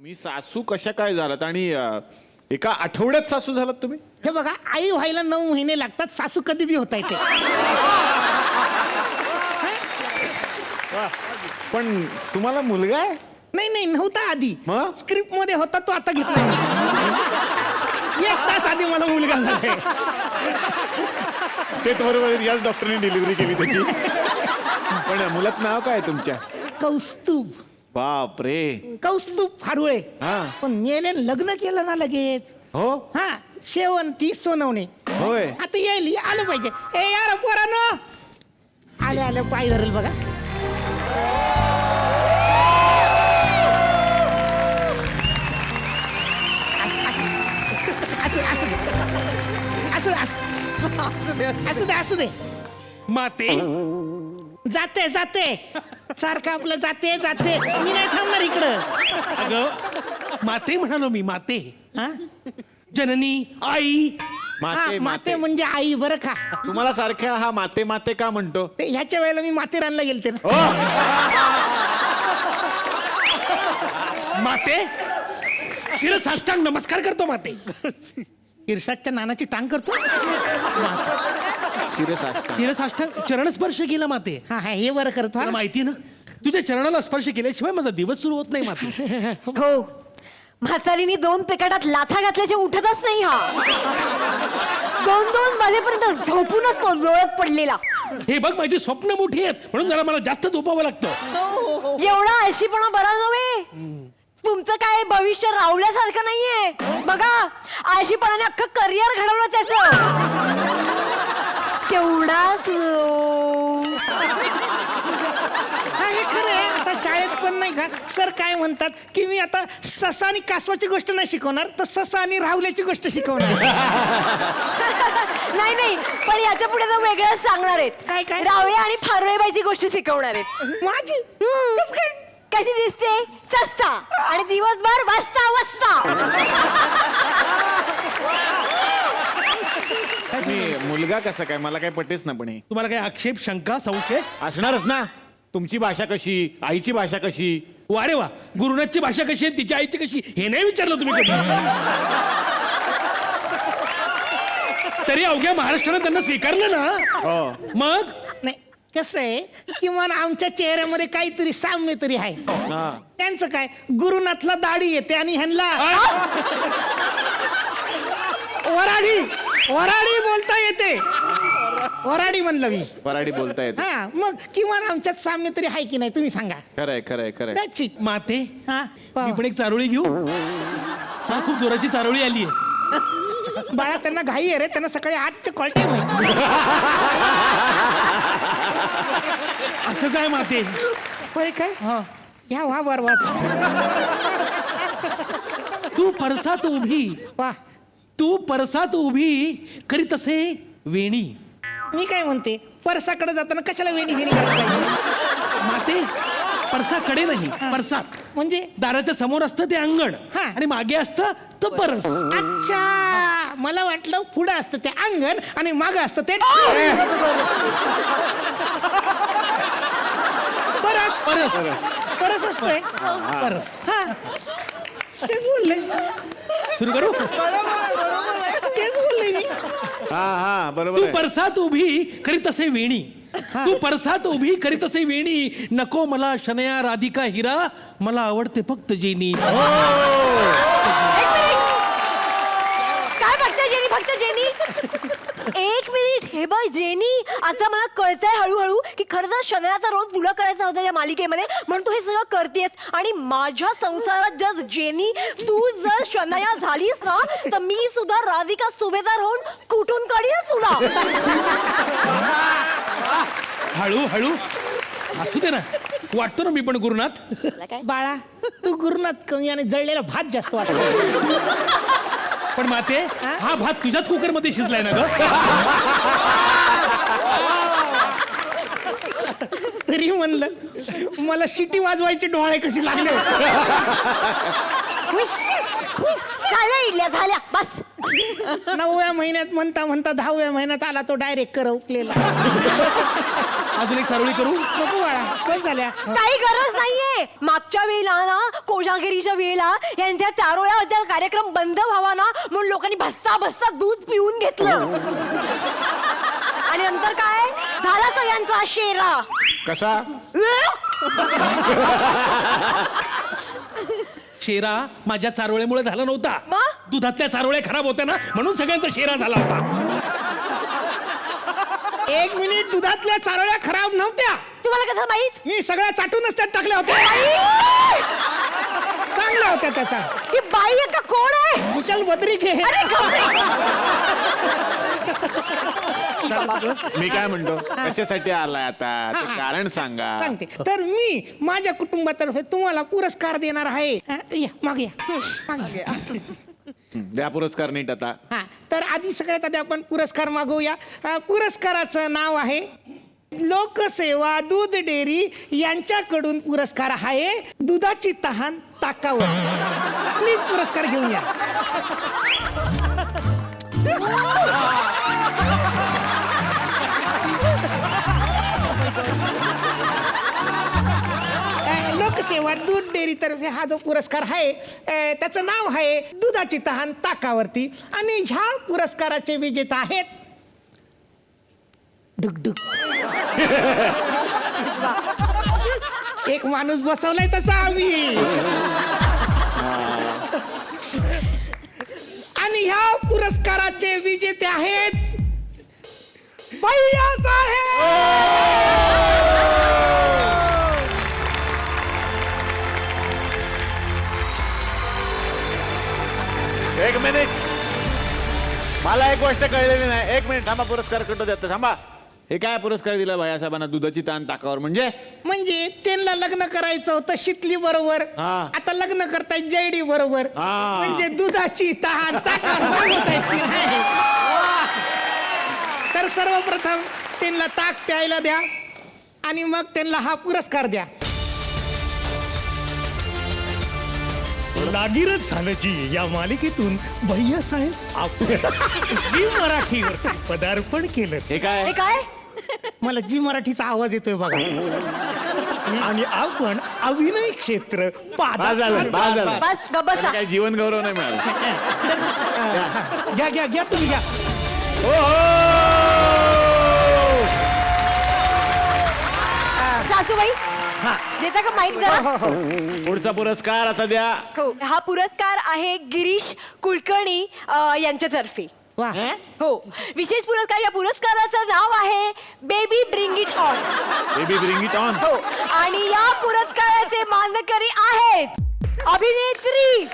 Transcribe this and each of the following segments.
मी सासू कशा काय झालात आणि एका आठवड्यात सासू झालात तुम्ही? हे बघा, आई व्हायला 9 महिने लागतात, सासू कधी बी होता येते. पण तुम्हाला मुलगा आहे? नाही नाही, नव्हता आधी. मग? स्क्रिप्ट मध्ये होता तो, आता घेतला मी. 1 तास आधी मला मुलगा झालाय. ते बरोबर, याच डॉक्टरने डिलिव्हरी केली त्याची. पण मुलाचं नाव काय आहे तुमच्या? कौस्तुभ. बाप रे. कौस्तुभ फारुळे. हा. पण मेने लग्न केलं ना लगेच. हो हा, शेवंती सोनवणे. होय. आता येईल, आलं पाहिजे. ए यार पोरानं, आले आले, पाय धरेल बघा. असू दे. माते जाते सारखं आपलं जाते. मी नाही थांबणार इकडं. अगं, माते म्हणालो मी. माते, हा? जननी, आई. माते माते म्हणजे आई, बरं का. तुम्हाला सारख्या हा माते माते का म्हणतो? ते ह्याच्या वेळेला मी माथेरानला गेलते ना. माते, शिरसाष्टांग नमस्कार करतो माते. इरशादच्या नानाची टांग करतो. शिरसाष्टांग चरणस्पर्श केला माते. हा हा, हे बरं करतो. तुला माहिती ना, तुझ्या चरणाला स्पर्श केल्याशिवाय माझा दिवस सुरू होत नाही माते. हो, म्हातारीने 2 पेकाटात लाथा घातल्याचे उठतच नाही हा. 2 वाजेपर्यंत झोपूनच तो लोळत पडलेला. हे बघ, माझी स्वप्न मोठी आहेत म्हणून जरा मला जास्त झोपावं लागतं. एवढा आळशीपणा बरा नव्हे. तुमचं काय भविष्य रावल्यासारखं नाहीये. बघा, आळशीपणाने अख्खं करिअर घडवलं त्याचं. तेवढाच हा, हे खरं आहे. आता शाळेत पण नाही का सर काय म्हणतात की मी आता ससा आणि कासवाची गोष्ट नाही शिकवणार, तर ससा आणि राहुल्याची गोष्ट शिकवणार. नाही, पण याच्या पुढे तर वेगळंच सांगणार आहेत. काय? रावळे आणि फारुळेबाईची गोष्ट शिकवणार आहेत. माझी कसं काय? कशी दिसते? सस्ता. आणि दिवसभर वाजता. मी मुलगा कसा काय, मला काय पटेच ना. पण हे तुम्हाला काही आक्षेप, शंका, संशय असणारच ना. तुमची भाषा कशी, आईची भाषा कशी? वारे वा, गुरुनाथची भाषा कशी आहे, तिच्या आईची कशी, हे नाही विचारलं तुम्ही कधी. तरी अवघ्या महाराष्ट्रानं त्यांना स्वीकारलं ना. हो. मग नाही, कसं आहे, किमान आमच्या चेहऱ्यामध्ये काहीतरी साम्य तरी आहे. हा. त्यांचं काय, गुरुनाथला दाढी येते आणि ह्यांना वराडी बोलता येते. वराडी म्हणलं मी. वराडी बोलता येते. हा, मग किमान आमच्यात साम्य तरी आहे की नाही, तुम्ही सांगा. खरंय. That's it. माते, हा, मी पण एक चारोळी घेऊ. हा, खूप जोराची चारोळी आली आहे. बाळा, त्यांना घाई आहे रे, त्यांना सकाळी 8चे कॉल टाइम आहे. असं काय माते? होय काय? ह्या वा बरवाच. तू परसात उभी, वा, तू परसात उभी करीत असे वेणी. मी काय म्हणते, परसाकडे जाताना कशाला वेणी करायला पाहिजे? माते, परसाकडे नाही, परसात. म्हणजे दाराच्या समोर असतं ते अंगण हा. आणि मागे असतं तो परस. अच्छा, मला वाटलं पुढं असतं ते अंगण आणि मागं असतं ते परस. परस असतोय. परस. हा, तेच बोलले. सुरू करू. तेच बोलले मी. हा बरोबर तू आहे. परसात उभी करीत असे वेणी. तू परसात उभी करीत असे वेणी. नको मला शनया राधिका हिरा, मला आवडते फक्त जेनी. एक मिनिट. काय फक्त जेनी? 1 मिनिट. हे बघ जेनी, आता मला कळतंय हळूहळू की खरं तर शनयाचा रोल तुला करायचा होता या मालिकेमध्ये, म्हणून तू हे सगळं करतेस. आणि माझ्या संसारात जर जेनी तू जर शनया झालीस ना, तर मी सुद्धा राधिका सुभेदार होऊन कुठून काढीन तुला. हळूहळू असू दे ना, वाटतो ना मी पण गुरुनाथ. बाळा, तू गुरुनाथ कमी आणि जळलेला भात जास्त वाटतो. पण माते, हा भात तुझ्याच कुकर मध्ये शिजलाय ना ग. तरी म्हणलं मला शिटी वाजवायचे डोळे कशी लागले. झाल्या इडल्या झाल्या बस. 9व्या महिन्यात म्हणता म्हणता 10व्या महिन्यात आला तो डायरेक्ट करपलेला. अजून एक चारोळी करू? नको बाळा, बस झाल्या. काही गरज नाहीये. मागच्या वेळेला ना कोजागिरीच्या वेळेला यांच्या चारोळ्याबद्दल कार्यक्रम बंद व्हावा ना म्हणून लोकांनी भस्ता भस्ता दूध पिऊन घेतलं आणि नंतर काय झाला सगळ्यांचा शेरा. कसा? शेरा माझ्या चारोळ्यामुळे झाला नव्हता. मग? दुधातल्या चारोळ्या खराब होत्या ना म्हणून सगळ्यांचा शेरा झाला होता. 1 मिनिट, दुधातल्या चारोळ्या खराब नव्हत्या. तुम्हाला कसं माहित? मी सगळ्या चाटूनच त्यात टाकल्या होत्या. आई! चांगल्या होत्या त्याचा. ही बाई आहे का कोण आहे? कुशल बद्रिक आहे. अरे घाबरे. मी काय म्हणतो, कशासाठी आलाय आता ते कारण सांगा. सांगते. तर मी माझ्या कुटुंबातर्फे तुम्हाला पुरस्कार देणार आहे. या, मागे या. मागे या. द्या पुरस्कार नीट आता. हा, तर आधी सगळ्यात आधी आपण पुरस्कार मागवूया. पुरस्काराचं नाव आहे लोकसेवा दूध डेअरी यांच्याकडून पुरस्कार आहे दुधाची तहान ताकावर. प्लीज पुरस्कार घेऊन या. लोकसेवा दूध डेअरी तर्फे हा जो पुरस्कार आहे त्याचं नाव आहे दुधाची तहान ताकावरती. आणि ह्या पुरस्काराचे विजेता आहेत डुगडुग. एक माणूस बसवलाय तसा आम्ही. आणि ह्या पुरस्काराचे विजेते आहेत भैया साहेब. एक मिनिट, मला एक गोष्ट कळलेली नाही. 1 मिनिट थांबा, पुरस्कार कटो देतो थांबा. हे काय पुरस्कार दिला भैया साहेबांना दुधाची ताण ताकावर? म्हणजे त्यांना लग्न करायचं होतं शितली बरोबर, हा. आता लग्न करतायत जयडी बरोबर. हा. म्हणजे दुधाची तहान ताकावर भागवतायत की नाही? तर सर्वप्रथम त्यांना ताक प्यायला द्या आणि मग त्यांना हा पुरस्कार द्या. लागीरच झालं जी या मालिकेतून भैयासाहेब आपण झी मराठीवर पदार्पण केलं. हे काय? हे काय? मला जी मराठीचा आवाज येतोय बघा. आणि आपण अभिनय क्षेत्र बाज झालं, बाज झालं. बस गबसा. काय जीवन गौरव नाही मिळाला. घ्या घ्या घ्या तुम्ही घ्या. सासूबाई देता का माईक जरा? पुढचा पुरस्कार आता द्या. हो, हा पुरस्कार आहे गिरीश कुलकर्णी यांच्यातर्फे. वा. हो, विशेष पुरस्कार. या पुरस्काराचं नाव आहे baby bring it on. Baby bring it on. हो, आणि या पुरस्काराचे मानकरी आहेत अभिनेत्री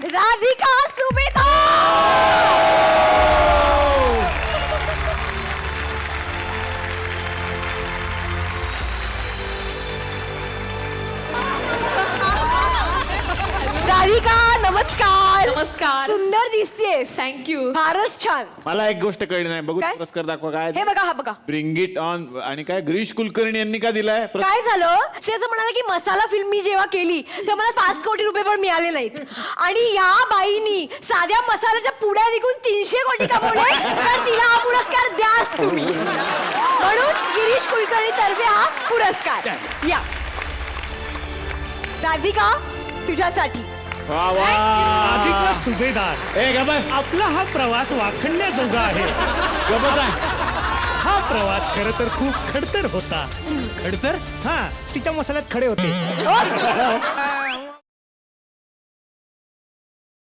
राधिका सुभेदार. राधिका नमस्कार. नमस्कार. सुंदर दिसतेस. थँक्यू. फारच छान. मला एक गोष्ट कळली नाही. बघू काय? पुरस्कार दाखवा. काय हे बघा, हा बघा. ब्रिंग इट ऑन आणि काय गिरीश कुलकर्णी यांनी का दिलाय? काय झालं ते असं म्हणाले की मसाला फिल्म मी जेव्हा केली तेव्हा मला 5 कोटी रुपये पण मिळाले नाहीत आणि या बाईनी साध्या मसाल्याच्या पुड्या विकून 300 कोटी कमवले. तर तिला हा पुरस्कार द्याच तुम्ही. म्हणून गिरीश कुलकर्णी तर्फे हा पुरस्कार. या राधिका तुझ्यासाठी. वा वा. राधिका सुभेदार, ए गबस, आपला हा प्रवास वाखणण्याजोगा आहे. गबस आहे. हा प्रवास खरं तर खूप खडतर होता. खडतर? हा, तिच्या मसाल्यात खडे होते.